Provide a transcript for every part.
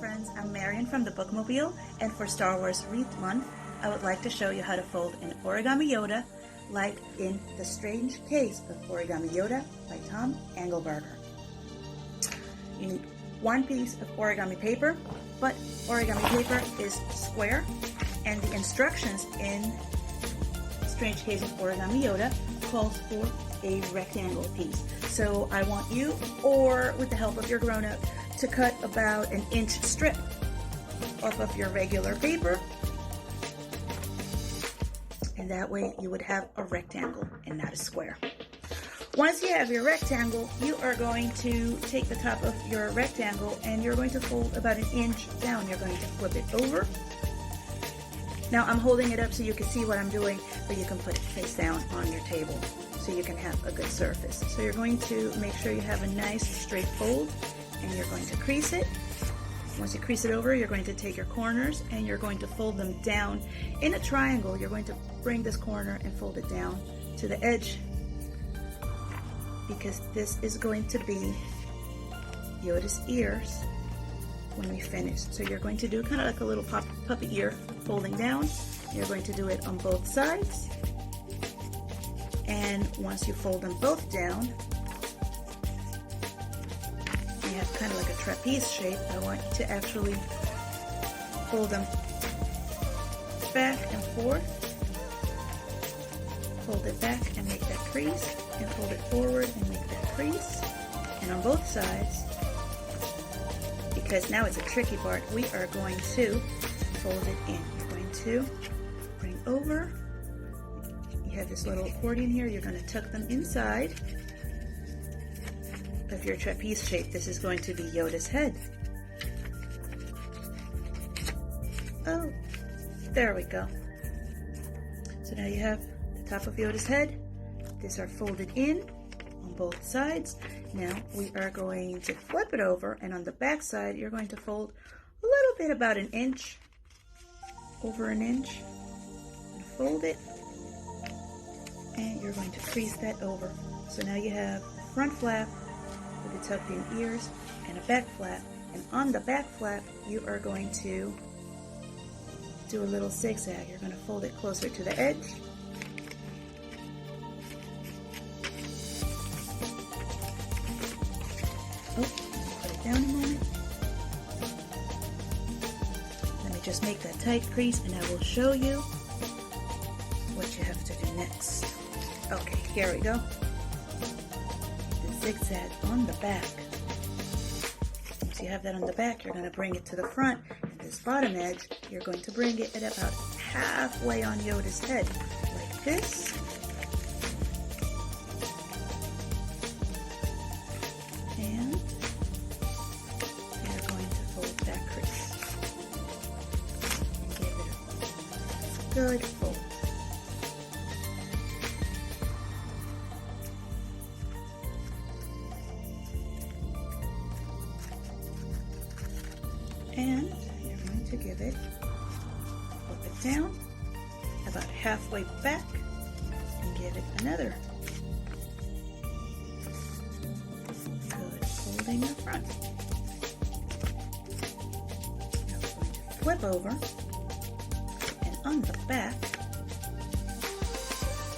friends, I'm Marion from the Bookmobile, and for Star Wars Wreath Month, I would like to show you how to fold an Origami Yoda, like in The Strange Case of Origami Yoda by Tom Engelberger. You need one piece of origami paper, but origami paper is square, and the instructions in Strange Case of Origami Yoda calls for a rectangle piece. So I want you, or with the help of your grown-up, to cut about an inch strip off of your regular paper, and that way you would have a rectangle and not a square. Once you have your rectangle, you are going to take the top of your rectangle and you're going to fold about an inch down. You're going to flip it over. Now I'm holding it up so you can see what I'm doing, but you can put it face down on your table so you can have a good surface. So you're going to make sure you have a nice straight fold, and you're going to crease it. Once you crease it over, you're going to take your corners and you're going to fold them down in a triangle. You're going to bring this corner and fold it down to the edge, because this is going to be Yoda's ears when we finish. So you're going to do kind of like a little puppy ear folding down. You're going to do it on both sides. And once you fold them both down, you have kind of like a trapeze shape. I want you to actually fold them back and forth. Fold it back and make that crease, and fold it forward and make that crease. And on both sides, because now it's a tricky part, we are going to fold it in. You're going to bring over. You have this little accordion here. You're going to tuck them inside of your trapeze shape. This is going to be Yoda's head. Oh, there we go. So now you have the top of Yoda's head. These are folded in on both sides. Now we are going to flip it over, and on the back side you're going to fold a little bit, about an inch, over an inch, and fold it, and you're going to crease that over. So now you have a front flap with the tucked in ears and a back flap, and on the back flap you are going to do a little zigzag. You're going to fold it closer to the edge. Oh, put it down a moment. Let me just make that tight crease and I will show you what you have to do next. Okay, here we go. The zigzag on the back. Once you have that on the back, you're going to bring it to the front. And this bottom edge, you're going to bring it at about halfway on Yoda's head, like this. And you're going to fold that crease and give it a good fold. And you're going to give it, flip it down about halfway back and give it another good folding the front. Now we're going to flip over, and on the back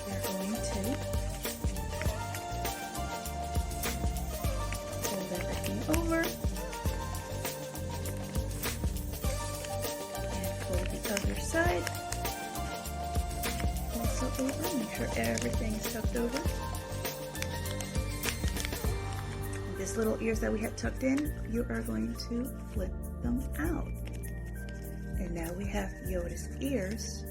you're going to fold everything over. Other side, also over. Make sure everything is tucked over. And these little ears that we had tucked in, you are going to flip them out. And now we have Yoda's ears.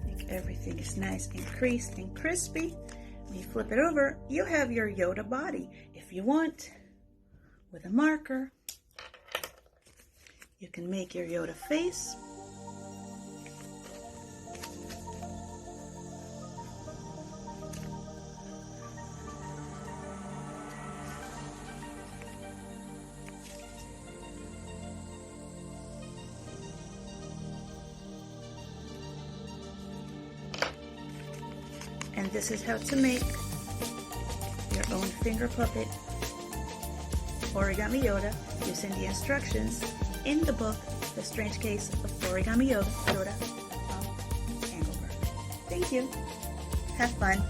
Make everything is nice and creased and crispy. When you flip it over, you have your Yoda body. If you want, with a marker, you can make your Yoda face. And this is how to make your own finger puppet Origami Yoda using the instructions in the book, The Strange Case of Origami Yoda Hangover. Thank you. Have fun.